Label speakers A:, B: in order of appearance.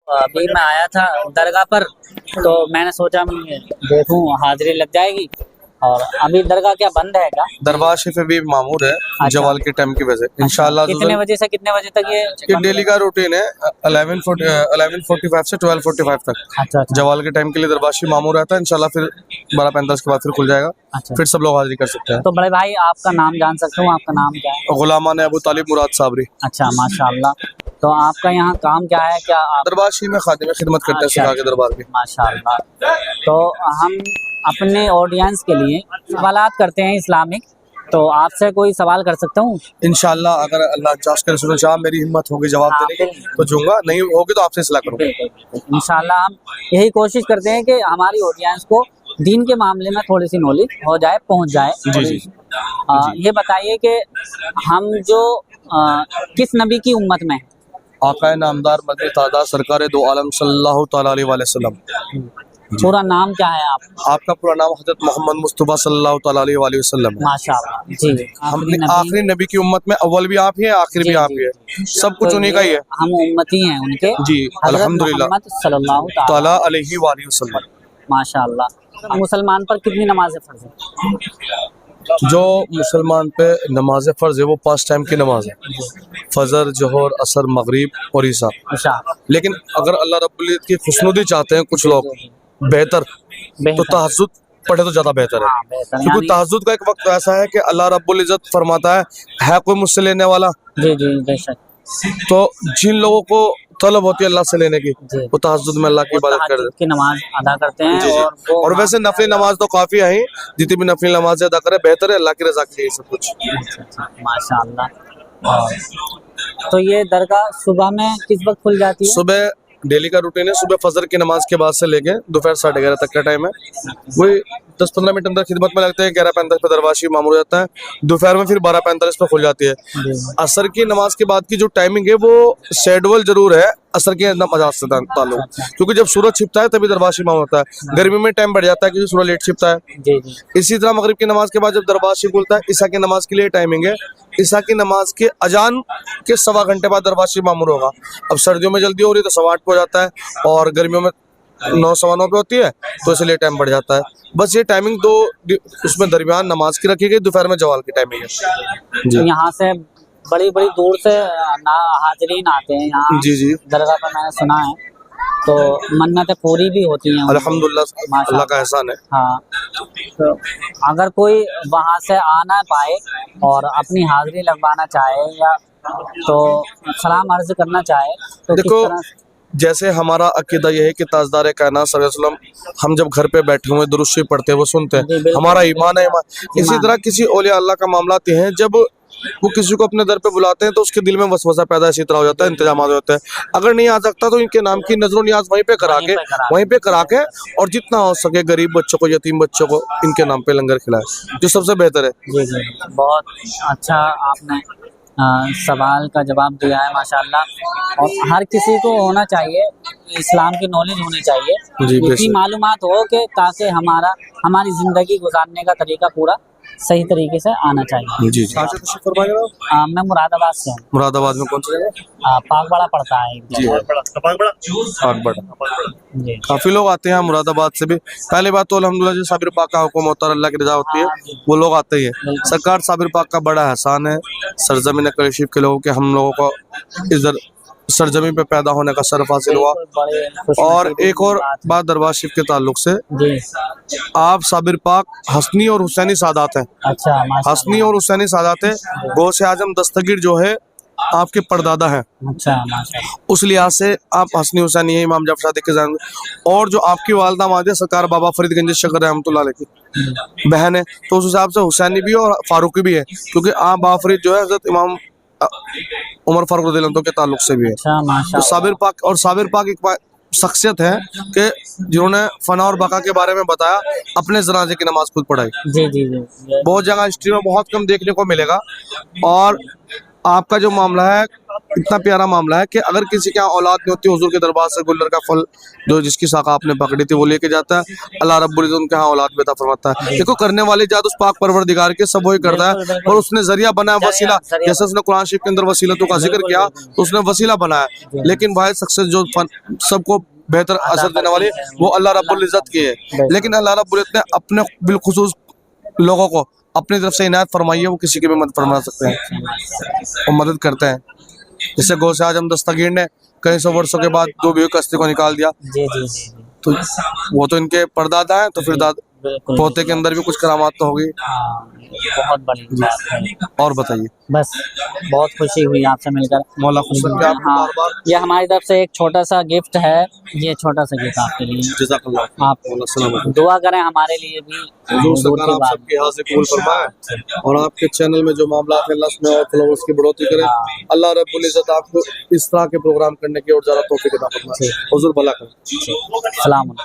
A: अभी मैं आया था दरगाह पर, तो मैंने सोचा मैं देखूं हाजिरी लग जाएगी। और अभी दरगाह क्या बंद है क्या?
B: दरबार शरीफ अभी मामूर है जवाल के टाइम की वजह इंशाल्लाह।
A: कितने बजे से कितने बजे तक
B: ये डेली का रूटीन है 11:45 से 12:45 तक।
A: अच्छा।
B: जवाल के टाइम के लिए दरबार शरीफ मामूर रहता है इंशाल्लाह। फिर 12:45 के बाद फिर खुल जाएगा।
A: अच्छा।
B: फिर सब लोग हाजिरी कर सकते हैं।
A: तो बड़े भाई आपका नाम जान सकता हूँ? आपका नाम क्या है?
B: गुलामान अबू तालिब मुराद साबरी।
A: अच्छा, माशाअल्लाह। तो आपका यहाँ काम क्या है? क्या आप
B: दरबार शरीफ में खादिम खिदमत करते हैं सिखा के दरबार की।
A: माशाअल्लाह। तो हम अपने ऑडियंस के लिए सवालात करते हैं इस्लामिक, तो आपसे कोई सवाल कर सकता हूँ?
B: इंशाल्लाह अगर अल्लाह चाह मेरी हिम्मत होगी जवाब देने की तो दूंगा, नहीं होगी तो आपसे सलाह करूँगा।
A: इंशाल्लाह हम यही कोशिश करते हैं कि हमारी ऑडियंस को दीन के मामले में थोड़ी सी नॉलेज हो जाए, पहुँच जाए।
B: जी।
A: ये बताइए कि हम जो किस नबी की उम्मत में हैं?
B: आका नामदार मदनी तादा सरकार दो आलम सल्लल्लाहु तआला अलैहि वसल्लम।
A: पूरा नाम क्या है
B: आपका पूरा नाम हजरत मोहम्मद मुस्तफा सल्लल्लाहु तआला अलैहि वसल्लम।
A: माशाअल्लाह जी।
B: हम आखिरी नबी की उम्मत में अव्वल भी आप ही है, आखिर भी आप ही है, सब कुछ उन्हीं का ही है।
A: हम उम्मती हैं उनके
B: जी अल्हम्दुलिल्लाह
A: सल्लल्लाहु
B: तआला अलैहि वसल्लम।
A: माशाअल्लाह। मुसलमान पर कितनी नमाज़ें फर्ज है?
B: जो मुसलमान पे नमाज फ़र्ज है वो 5 टाइम की नमाज है, फजर, जोहर, असर, मगरिब और ईशा। लेकिन अगर अल्लाह रब्बुल इज़्ज़त की खुशनुदी चाहते हैं कुछ लोग बेहतर, तो तहज्जुद पढ़े तो ज्यादा बेहतर है। क्योंकि तहज्जुद का एक वक्त ऐसा है कि अल्लाह रब्बुल इज़्ज़त फरमाता है कोई मुझसे लेने वाला?
A: जी जी बेशक।
B: तो जिन लोगों को तलब होती है अल्लाह से लेने की, वो तहज्जुद में अल्लाह की इबादत करते हैं,
A: की नमाज अदा करते हैं।
B: और वैसे नफली नमाज तो काफी है ही, जितनी भी नफली नमाज अदा करे बेहतर है, अल्लाह की रजा के लिए सब कुछ।
A: माशाअल्लाह। तो ये दरगाह सुबह में किस वक्त खुल जाती है?
B: सुबह डेली का रूटीन है, सुबह फजर की नमाज के बाद से लेके दोपहर 11:30 तक का टाइम है। वही 10-15 मिनट अंदर खिदमत में लगते हैं। 11:45 पे दरबार शरीफ मामूर हो जाता है। दोपहर में फिर 12:45 पे खुल जाती है। असर की नमाज के बाद की जो टाइमिंग है वो शेड्यूल जरूर है असर की नमाज से ताल्लुक, क्योंकि जब सूरज छिपता है तभी दरबार शरीफ मामूर होता है। गर्मी में टाइम बढ़ जाता है क्योंकि सूरज लेट छिपता है। इसी तरह मगरिब की नमाज के बाद जब दरबार शरीफ खुलता है, ईशा की नमाज के लिए टाइमिंग है। ईशा की नमाज के अजान के 1.25 घंटे बाद दरबार शरीफ मामूर होगा। अब सर्दियों में जल्दी हो रही है तो 8:15 पे हो जाता है, और गर्मियों में 9-9:15 पे होती है, तो इसलिए टाइम बढ़ जाता है। बस ये टाइमिंग दो उसमें दरमियान नमाज की रखी गई, दोपहर में जवाल की टाइमिंग है।
A: जी। यहाँ से बड़ी बड़ी दूर से हाजिरीन आते हैं यहाँ। जी दरगाह पर मैंने सुना है, तो मन्नतें पूरी भी होती हैं
B: अल्हम्दुलिल्लाह, अल्लाह का एहसान है।
A: हाँ, तो अगर कोई वहाँ से आ ना पाए और अपनी हाजिरी लगवाना चाहे या तो सलाम अर्ज करना चाहे तो
B: देखो, जैसे हमारा अकीदा ये है कि ताजदार कायनात सल्लल्लाहु अलैहि वसल्लम हम जब घर पे बैठे हुए दुरूद शरीफ पढ़ते हैं वो सुनते हैं, हमारा ईमान है। इसी तरह किसी औलिया अल्लाह का मामला हैं, जब वो किसी को अपने दर पे बुलाते हैं तो उसके दिल में वसवसा पैदा इसी तरह हो जाता है, इंतजाम हो जाता है। अगर नहीं आ सकता तो इनके नाम की नजरों नियाज वहीं पे करा के और जितना हो सके गरीब बच्चों को, यतीम बच्चों को इनके नाम पे लंगर खिलाए, जो सबसे बेहतर है। जी।
A: बहुत अच्छा आपने सवाल का जवाब दिया है माशाल्लाह। और हर किसी को होना चाहिए, इस्लाम की नॉलेज होनी चाहिए, इतनी मालूमात हो कि ताकि हमारी ज़िंदगी गुजारने का तरीका पूरा सही तरीके से आना चाहिए।
B: जी।
A: मैं मुरादाबाद से हूँ।
B: मुरादाबाद में कौन सी जगह?
A: पाकबड़ा पड़ता है।
B: पाकबड़ा। काफी लोग आते हैं मुरादाबाद से भी। पहली बात तो अल्हम्दुलिल्लाह जो साबिर पाक का हुक्म होता है, अल्लाह की रजा होती है, वो लोग आते ही है। सरकार साबिर पाक का बड़ा एहसान है सरजमीन करीब के लोगों के, हम लोगों को इधर सरजमीन पे पैदा होने का शर्फ हासिल हुआ। और एक और बात दरबार शरीफ के ताल्लुक से, आप साबिर पाक हसनी और हुसैनी सादात हैं। अच्छा, हसनी और हुसैनी सादात है। गौसे आजम दस्तगीर जो है आपके परदादा हैं। अच्छा, उस लिहाज से आप हसनी हुसैनी है, इमाम जाफर सादिक के जान। और जो आपकी वालदा मादिया सरकार बाबा फरीदगंज शकर रहमतुल्लाह अलैह की बहन है, तो उस हिसाब से हुसैनी भी और फारूकी भी है, क्योंकि आप बाबा फरीद जो है हजरत इमाम उमर फारूक रज़ी अल्लाह अन्हु के ताल्लुक से भी है। तो साबिर पाक एक शख्सियत है कि जिन्होंने फना और बका के बारे में बताया, अपने जनाजे की नमाज खुद पढ़ाई। जी। बहुत जगह हिस्ट्री में बहुत कम देखने को मिलेगा। और आपका जो मामला है इतना प्यारा मामला है कि अगर किसी के यहाँ औलाद नहीं होती, हुजूर के दरबार से गुल्लर का फल जो जिसकी शाखा आपने पकड़ी थी वो लेके जाता है, अल्लाह रब्बुल इज्जत उनके यहाँ औलाद बेटा फरमाता है। देखो करने वाली जात उस पाक परवरदिगार के सब वही करता है, और उसने जरिया बनाया वसीला, जैसे उसने कुरान शरीफ के अंदर वसीलतों का जिक्र किया तो उसने वसीला बनाया। लेकिन भाई सक्सेस जो सबको बेहतर असर देने वाली वो अल्लाह रब्बुल इज्जत की है। लेकिन अल्लाह रब्बुल इज्जत ने अपने बिलखुसूस लोगों को अपनी तरफ से इनायत फरमाई है, वो किसी की भी मदद फरमा सकते हैं, वो मदद करते हैं। जैसे गौ से आज हम दस्तगीर ने कई सौ वर्षों के बाद दो भी कस्ती को निकाल दिया,
A: जी जी जी
B: तो वो तो इनके परदादा हैं, तो फिर
A: बिल्कुल
B: पोते के अंदर भी कुछ करामात तो होगी।
A: बहुत बड़ी बात है।
B: और बताइए।
A: बस बहुत खुशी हुई आपसे मिलकर।
B: मौला खुश रखे आपको
A: हाँ,
B: बार-बार।
A: ये हमारी तरफ से एक छोटा सा गिफ्ट है, ये छोटा सा गिफ्ट आपके लिए।
B: जज़ाकल्लाह।
A: आप
B: मौला सलाम अलैकुम।
A: दुआ करें हमारे लिए भी।
B: हुजूर
A: दूर
B: सरकार
A: की
B: आप
A: बात
B: सबके यहाँ से कबूल फरमाए और आपके चैनल में जो मामला है अल्लाह उसमें और फॉलोअर्स की बढ़ोतरी करे। अल्लाह रब्बुल इज्जत आपको इस तरह के प्रोग्राम करने की और ज़्यादा तौफीक अता फरमाए। हुजूर भला करें।
A: सलाम।